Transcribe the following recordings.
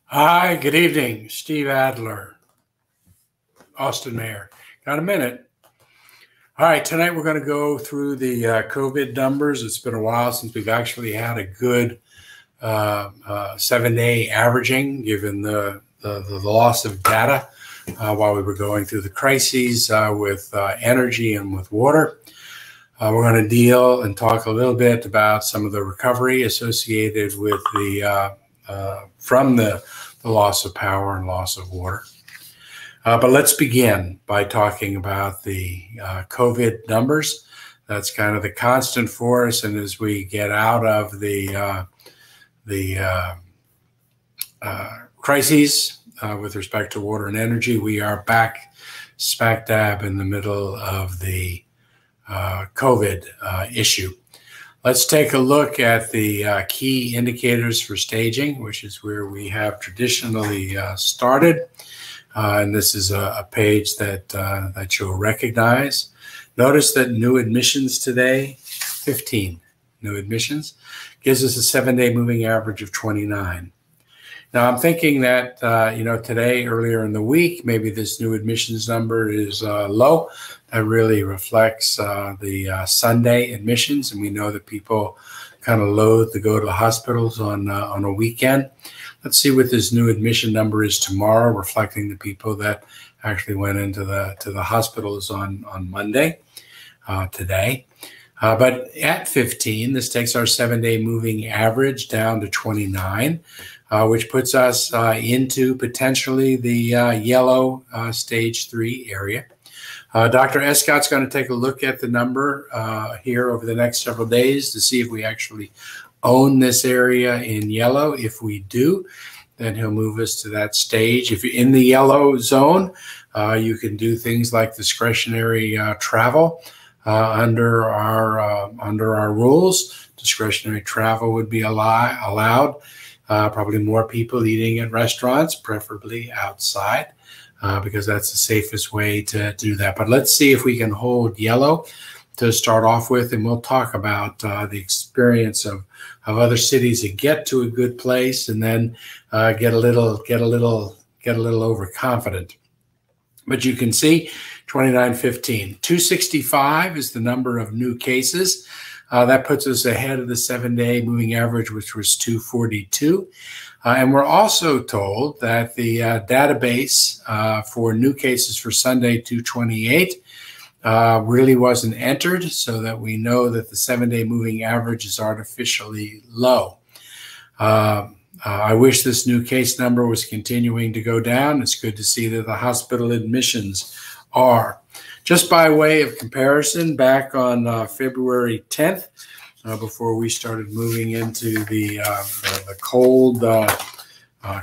Hi, good evening. Steve Adler, Austin Mayor. Got a minute? All right, tonight we're going to go through the COVID numbers. It's been a while since we've actually had a good 7-day averaging, given the loss of data while we were going through the crises with energy and with water. We're going to deal and talk a little bit about some of the recovery associated with from the loss of power and loss of water. But let's begin by talking about the COVID numbers. That's kind of the constant for us. And as we get out of the crises with respect to water and energy, we are back smack dab in the middle of the COVID issue. Let's take a look at the key indicators for staging, which is where we have traditionally started. And this is a page that you'll recognize. Notice that new admissions today, 15 new admissions, gives us a 7-day moving average of 29. Now, I'm thinking that, today, earlier in the week, maybe this new admissions number is low. That really reflects the Sunday admissions, and we know that people kind of loathe to go to the hospitals on a weekend. Let's see what this new admission number is tomorrow, reflecting the people that actually went into the hospitals on Monday, today. But at 15, this takes our 7-day moving average down to 29. Which puts us into potentially the yellow stage 3 area. Dr. Escott's going to take a look at the number here over the next several days to see if we actually own this area in yellow. If we do, then he'll move us to that stage. If you're in the yellow zone, you can do things like discretionary travel under our rules. Discretionary travel would be allowed. Probably more people eating at restaurants, preferably outside, because that's the safest way to do that. But let's see if we can hold yellow to start off with, and we'll talk about the experience of other cities that get to a good place and then get a little overconfident. But you can see 2915. 265 is the number of new cases. That puts us ahead of the 7-day moving average, which was 242. And we're also told that the database for new cases for Sunday, 228, really wasn't entered, so that we know that the 7-day moving average is artificially low. I wish this new case number was continuing to go down. It's good to see that the hospital admissions are. Just by way of comparison, back on February 10th, before we started moving into the cold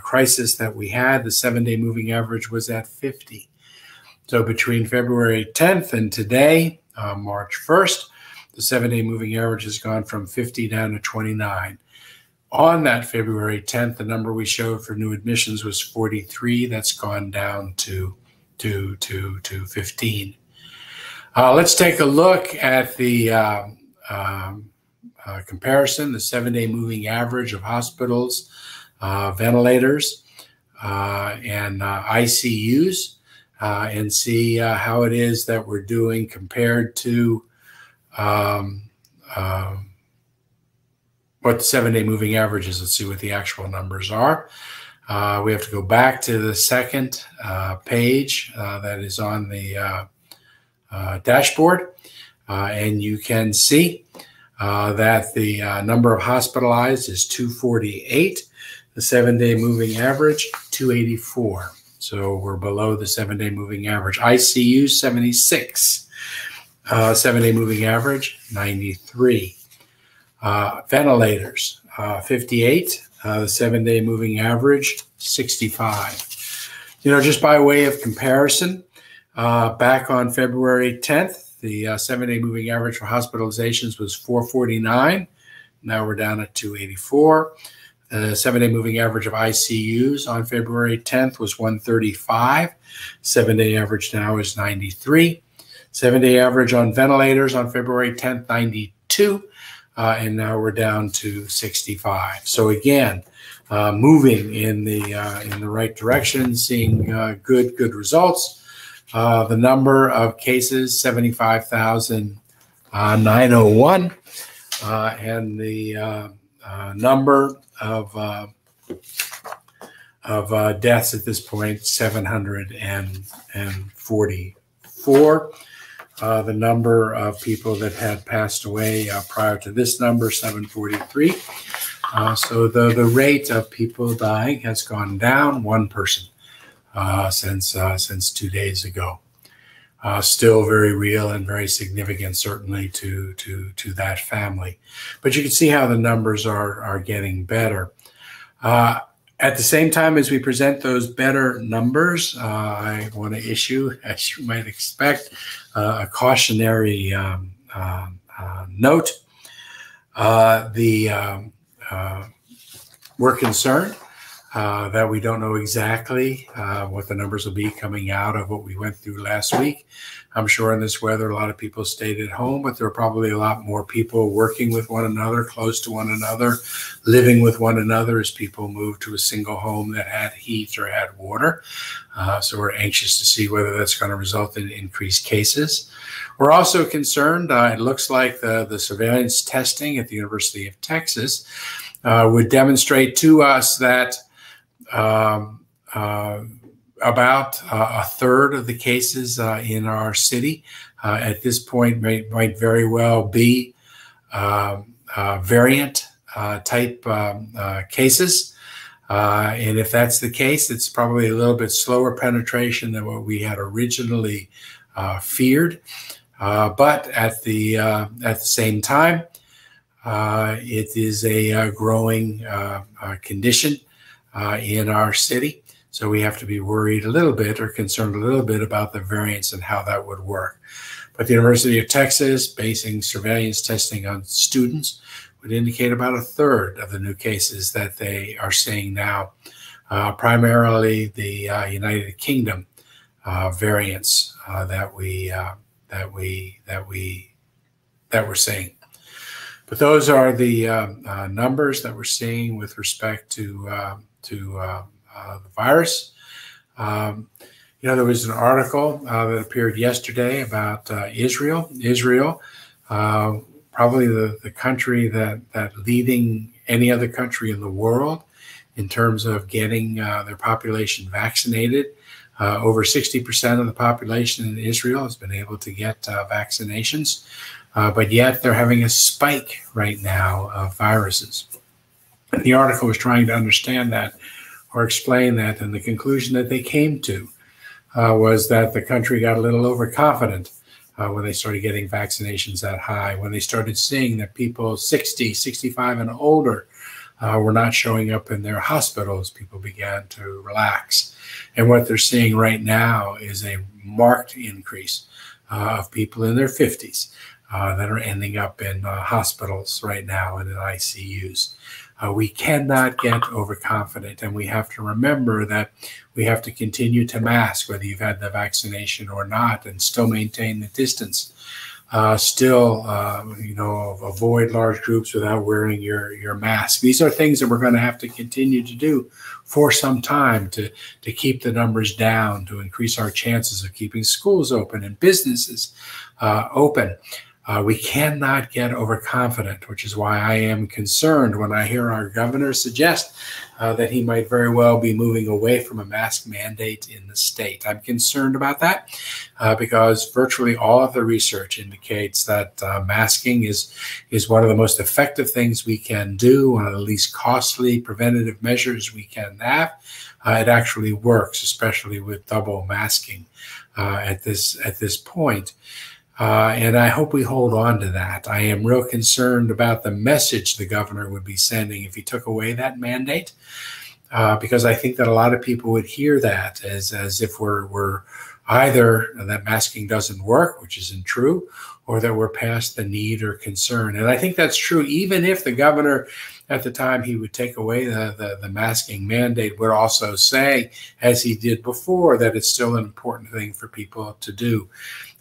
crisis that we had, the 7-day moving average was at 50. So between February 10th and today, March 1st, the 7-day moving average has gone from 50 down to 29. On that February 10th, the number we showed for new admissions was 43. That's gone down to 15. Let's take a look at the comparison, the 7-day moving average of hospitals, ventilators, and ICUs, and see how it is that we're doing compared to what the 7-day moving average is. Let's see what the actual numbers are. We have to go back to the second page that is on the dashboard, and you can see that the number of hospitalized is 248. The 7-day moving average, 284. So we're below the 7-day moving average. ICU, 76. 7-day moving average, 93. Ventilators, 58. The 7-day moving average, 65. Just by way of comparison, back on February 10th, the 7-day moving average for hospitalizations was 449. Now we're down at 284. The 7-day moving average of ICUs on February 10th was 135. 7-day average now is 93. 7-day average on ventilators on February 10th, 92. And now we're down to 65. So again, moving in the right direction, seeing good results. The number of cases 75,901, and the number of deaths at this point 744. The number of people that had passed away prior to this number 743. So the rate of people dying has gone down, one person since 2 days ago. Still very real and very significant, certainly to that family. But you can see how the numbers are getting better. At the same time as we present those better numbers, I want to issue, as you might expect, a cautionary note. We're concerned that we don't know exactly what the numbers will be coming out of what we went through last week. I'm sure in this weather, a lot of people stayed at home, but there are probably a lot more people working with one another, close to one another, living with one another as people moved to a single home that had heat or had water. So we're anxious to see whether that's going to result in increased cases. We're also concerned, it looks like the surveillance testing at the University of Texas would demonstrate to us that about a third of the cases in our city at this point might very well be variant type cases. And if that's the case, it's probably a little bit slower penetration than what we had originally feared. But at the same time, it is a growing condition in our city. So we have to be worried a little bit or concerned a little bit about the variants and how that would work. But the University of Texas, basing surveillance testing on students, would indicate about a third of the new cases that they are seeing now, primarily the United Kingdom variants that we're seeing. But those are the numbers that we're seeing with respect to the virus. There was an article that appeared yesterday about Israel. Israel, probably the country that leading any other country in the world in terms of getting their population vaccinated. Over 60% of the population in Israel has been able to get vaccinations, but yet they're having a spike right now of viruses. And the article was trying to understand that or explain that, and the conclusion that they came to was that the country got a little overconfident when they started getting vaccinations that high, when they started seeing that people 60, 65 and older were not showing up in their hospitals. People began to relax. And what they're seeing right now is a marked increase of people in their 50s that are ending up in hospitals right now and in ICUs. We cannot get overconfident, and we have to remember that we have to continue to mask, whether you've had the vaccination or not, and still maintain the distance. Avoid large groups without wearing your mask. These are things that we're going to have to continue to do for some time to keep the numbers down, to increase our chances of keeping schools open and businesses open. We cannot get overconfident, which is why I am concerned when I hear our governor suggest that he might very well be moving away from a mask mandate in the state. I'm concerned about that because virtually all of the research indicates that masking is one of the most effective things we can do, one of the least costly preventative measures we can have. It actually works, especially with double masking at this point. And I hope we hold on to that. I am real concerned about the message the governor would be sending if he took away that mandate, because I think that a lot of people would hear that as if we're either that masking doesn't work, which isn't true, or that we're past the need or concern. And I think that's true, even if the governor at the time he would take away the masking mandate would also say, as he did before, that it's still an important thing for people to do.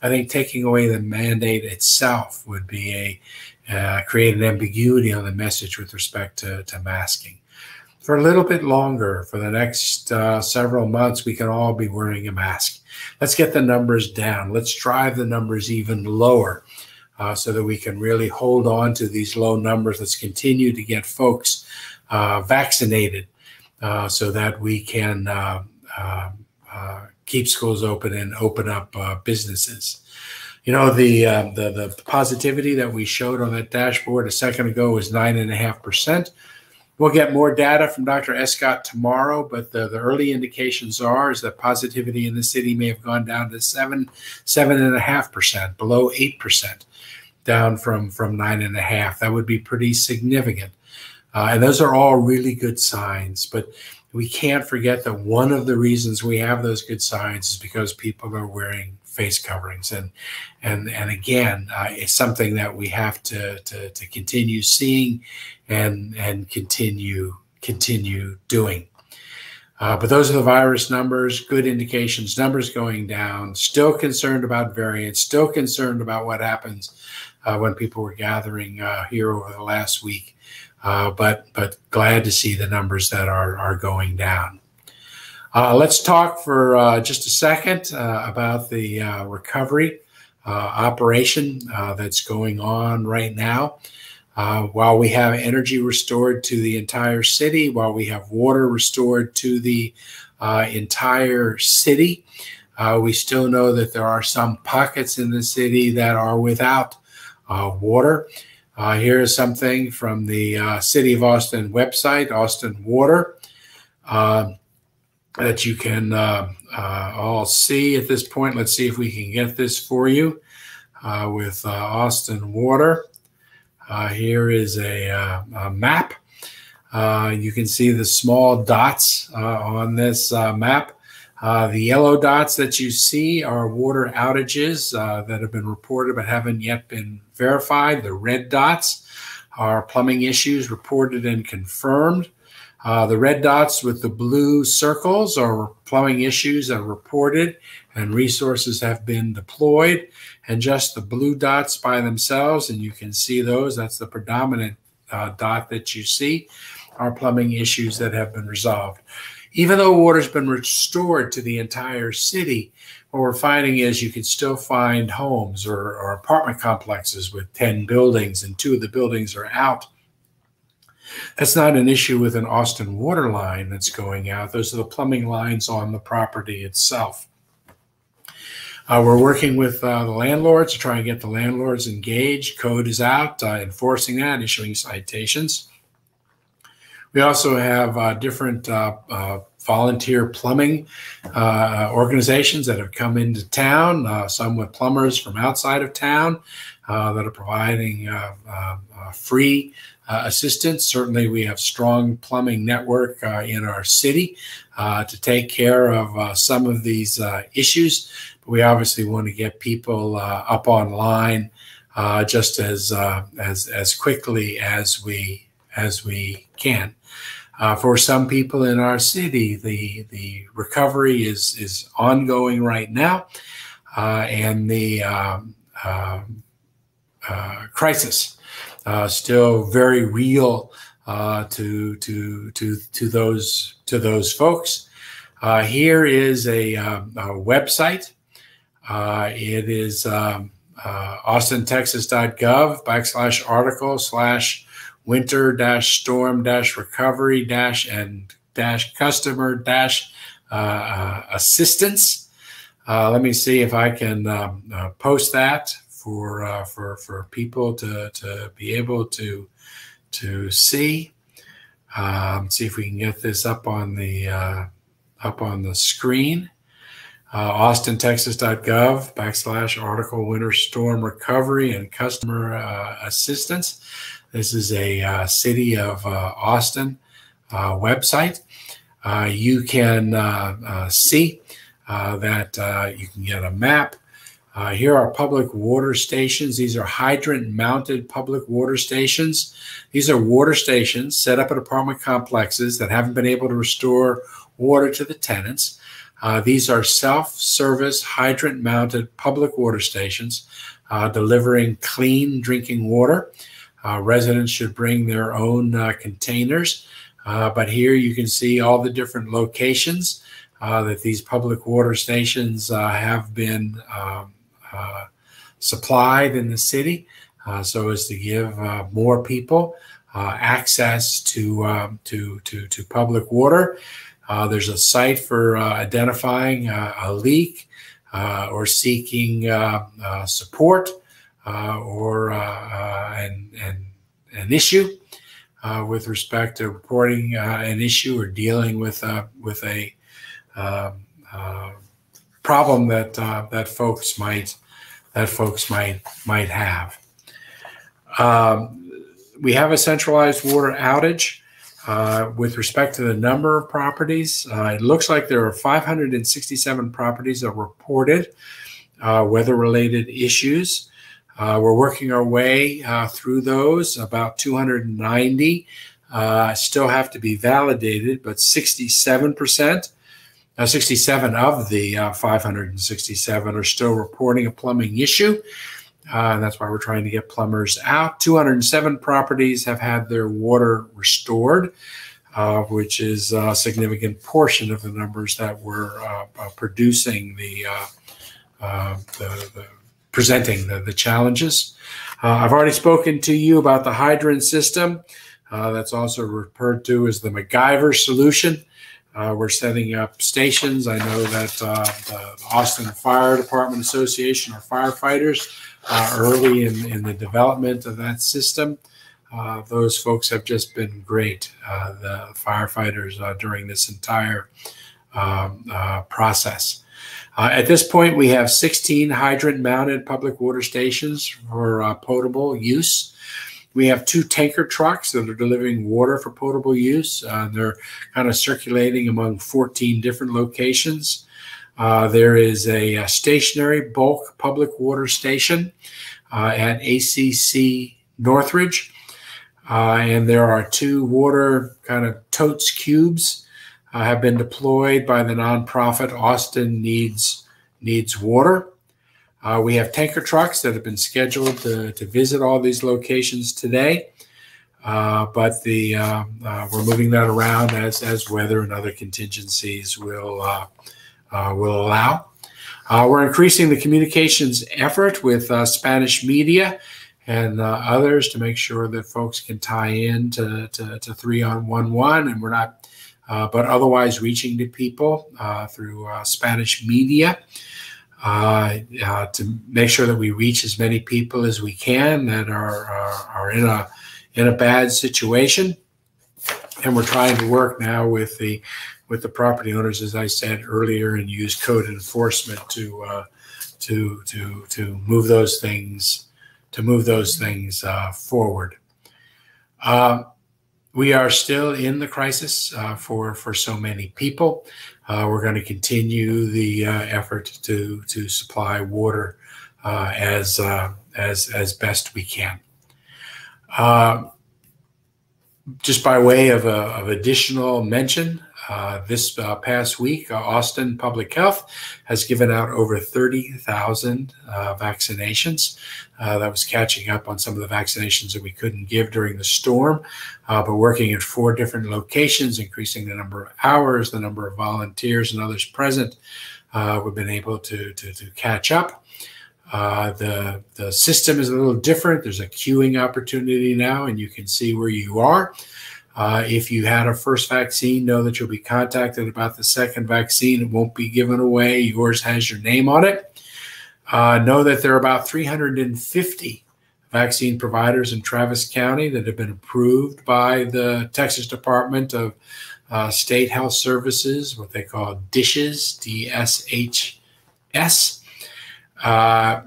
I think taking away the mandate itself would be create an ambiguity on the message with respect to masking. for a little bit longer, for the next several months, we can all be wearing a mask. Let's get the numbers down. Let's drive the numbers even lower so that we can really hold on to these low numbers. Let's continue to get folks vaccinated so that we can keep schools open and open up businesses. You know, the positivity that we showed on that dashboard a second ago was 9.5%. We'll get more data from Dr. Escott tomorrow, but the early indications is that positivity in the city may have gone down to 7.5%, below 8%, down from 9.5%. That would be pretty significant. And those are all really good signs, but we can't forget that one of the reasons we have those good signs is because people are wearing face coverings, and again, it's something that we have to continue seeing and continue doing. But those are the virus numbers, good indications, numbers going down. Still concerned about variants, still concerned about what happens when people were gathering here over the last week. But glad to see the numbers that are going down. Let's talk for just a second about the recovery operation that's going on right now. While we have energy restored to the entire city, while we have water restored to the entire city, we still know that there are some pockets in the city that are without water. Here is something from the City of Austin website, Austin Water, that you can all see at this point. Let's see if we can get this for you with Austin Water. Here is a map. You can see the small dots on this map. The yellow dots that you see are water outages that have been reported but haven't yet been verified. The red dots are plumbing issues reported and confirmed. The red dots with the blue circles are plumbing issues that are reported and resources have been deployed. And just the blue dots by themselves, and you can see those, that's the predominant dot that you see, are plumbing issues that have been resolved. Even though water's been restored to the entire city, what we're finding is you can still find homes or apartment complexes with 10 buildings and 2 of the buildings are out. That's not an issue with an Austin water line that's going out. Those are the plumbing lines on the property itself. We're working with the landlords to try and get the landlords engaged. Code is out, enforcing that, issuing citations. We also have different volunteer plumbing organizations that have come into town, some with plumbers from outside of town that are providing free assistance. Certainly, we have strong plumbing network in our city to take care of some of these issues. But we obviously want to get people up online just as quickly as we can. For some people in our city, the recovery is ongoing right now, and the crisis still very real to those folks. Here is a website. It is austinTexas.gov/winter-storm-recovery-and-customer-assistance. Let me see if I can post that for people to be able to see. See if we can get this up on the screen. austinTexas.gov/article-winter-storm-recovery-and-customer-assistance. This is a City of Austin website. You can see that you can get a map. Here are public water stations. These are hydrant-mounted public water stations. These are water stations set up at apartment complexes that haven't been able to restore water to the tenants. These are self-service hydrant-mounted public water stations delivering clean drinking water. Residents should bring their own containers But here you can see all the different locations that these public water stations have been supplied in the city, so as to give more people access to public water. There's a site for identifying a leak or seeking support or an issue with respect to reporting an issue or dealing with a problem that folks might have. We have a centralized water outage. With respect to the number of properties, it looks like there are 567 properties that reported weather-related issues. We're working our way through those. About 290 still have to be validated, but 67 of the 567 are still reporting a plumbing issue. And that's why we're trying to get plumbers out. 207 properties have had their water restored, which is a significant portion of the numbers that were producing presenting the challenges. I've already spoken to you about the hydrant system. That's also referred to as the MacGyver solution. We're setting up stations. I know that the Austin Fire Department Association, our firefighters, early in the development of that system. Those folks have just been great, the firefighters, during this entire process. At this point, we have 16 hydrant-mounted public water stations for potable use. We have 2 tanker trucks that are delivering water for potable use. They're kind of circulating among 14 different locations. There is a stationary bulk public water station at ACC Northridge. And there are 2 water kind of totes cubes have been deployed by the nonprofit Austin Needs Water. We have tanker trucks that have been scheduled to visit all these locations today, but we're moving that around as weather and other contingencies will allow. We're increasing the communications effort with Spanish media and others to make sure that folks can tie in to 311, and we're not, but otherwise reaching to people through Spanish media. To make sure that we reach as many people as we can that are in a bad situation, and we're trying to work now with the property owners, as I said earlier, and use code enforcement to move those things forward. We are still in the crisis for so many people. We're going to continue the effort to supply water as best we can. Just by way of additional mention, this past week, Austin Public Health has given out over 30,000 vaccinations. That was catching up on some of the vaccinations that we couldn't give during the storm, but working at 4 different locations, increasing the number of hours, the number of volunteers and others present. We've been able to catch up. The system is a little different. There's a queuing opportunity now, and you can see where you are. If you had a first vaccine, know that you'll be contacted about the second vaccine. It won't be given away. Yours has your name on it. Know that there are about 350 vaccine providers in Travis County that have been approved by the Texas Department of State Health Services, what they call DSHS, D-S-H-S, that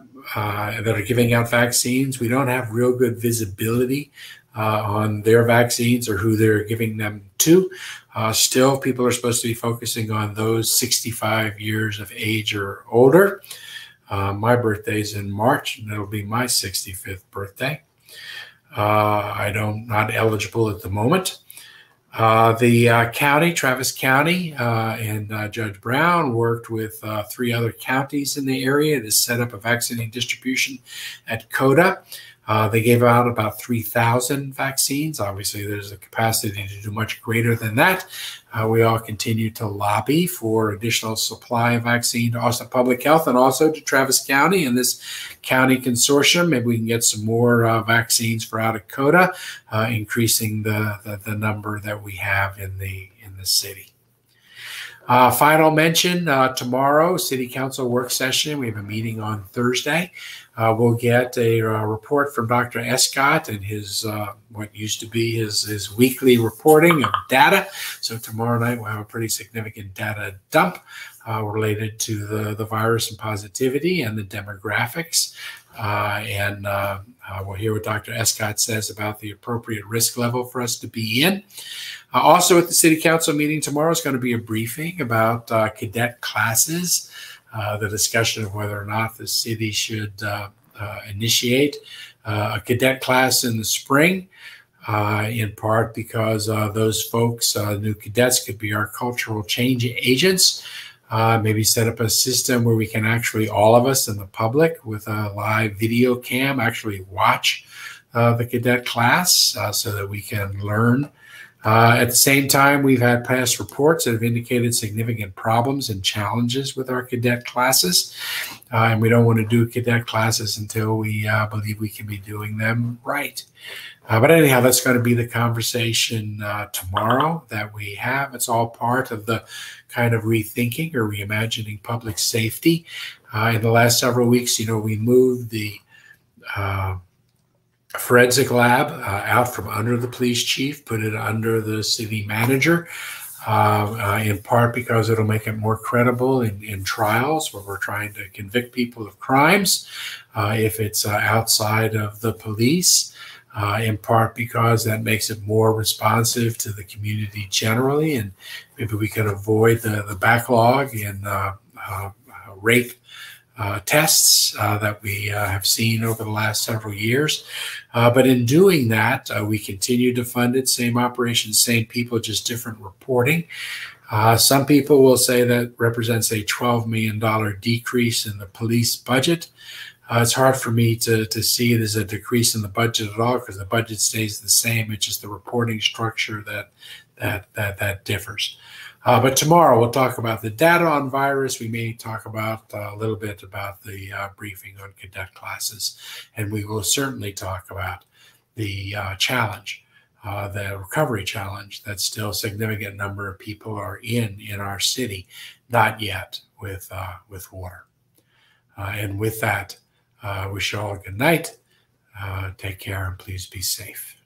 are giving out vaccines. We don't have real good visibility on their vaccines or who they're giving them to. Still, people are supposed to be focusing on those 65 years of age or older. My birthday's in March, and it'll be my 65th birthday. I'm not eligible at the moment. The county, Travis County, and Judge Brown worked with 3 other counties in the area to set up a vaccine distribution at CODA. They gave out about 3,000 vaccines. Obviously, there's a capacity to do much greater than that. We all continue to lobby for additional supply of vaccine to Austin Public Health and also to Travis County and this county consortium. Maybe we can get some more vaccines for out of Dakota, increasing the number that we have in the city. Final mention, tomorrow, City Council work session. We have a meeting on Thursday. We'll get a report from Dr. Escott and his what used to be his weekly reporting of data. So tomorrow night we'll have a pretty significant data dump related to the virus and positivity and the demographics. We'll hear what Dr. Escott says about the appropriate risk level for us to be in. Also at the City Council meeting tomorrow is going to be a briefing about cadet classes, the discussion of whether or not the city should initiate a cadet class in the spring, in part because those folks, new cadets, could be our cultural change agents. Maybe set up a system where we can actually, all of us in the public with a live video cam, actually watch the cadet class so that we can learn. At the same time, we've had past reports that have indicated significant problems and challenges with our cadet classes. And we don't want to do cadet classes until we believe we can be doing them right. But anyhow, that's going to be the conversation tomorrow that we have. It's all part of the kind of rethinking or reimagining public safety. In the last several weeks, we moved the forensic lab out from under the police chief, put it under the city manager, in part because it'll make it more credible in trials where we're trying to convict people of crimes if it's outside of the police. In part because that makes it more responsive to the community generally, and maybe we can avoid the backlog in rape tests that we have seen over the last several years. But in doing that, we continue to fund it, same operations, same people, just different reporting. Some people will say that represents a $12 million decrease in the police budget. It's hard for me to see it as a decrease in the budget at all because the budget stays the same. It's just the reporting structure that differs. But tomorrow we'll talk about the data on virus. We may talk about a little bit about the briefing on cadet classes, and we will certainly talk about the challenge, the recovery challenge that still a significant number of people are in our city, not yet with water. And with that, wish you all a good night. Take care and please be safe.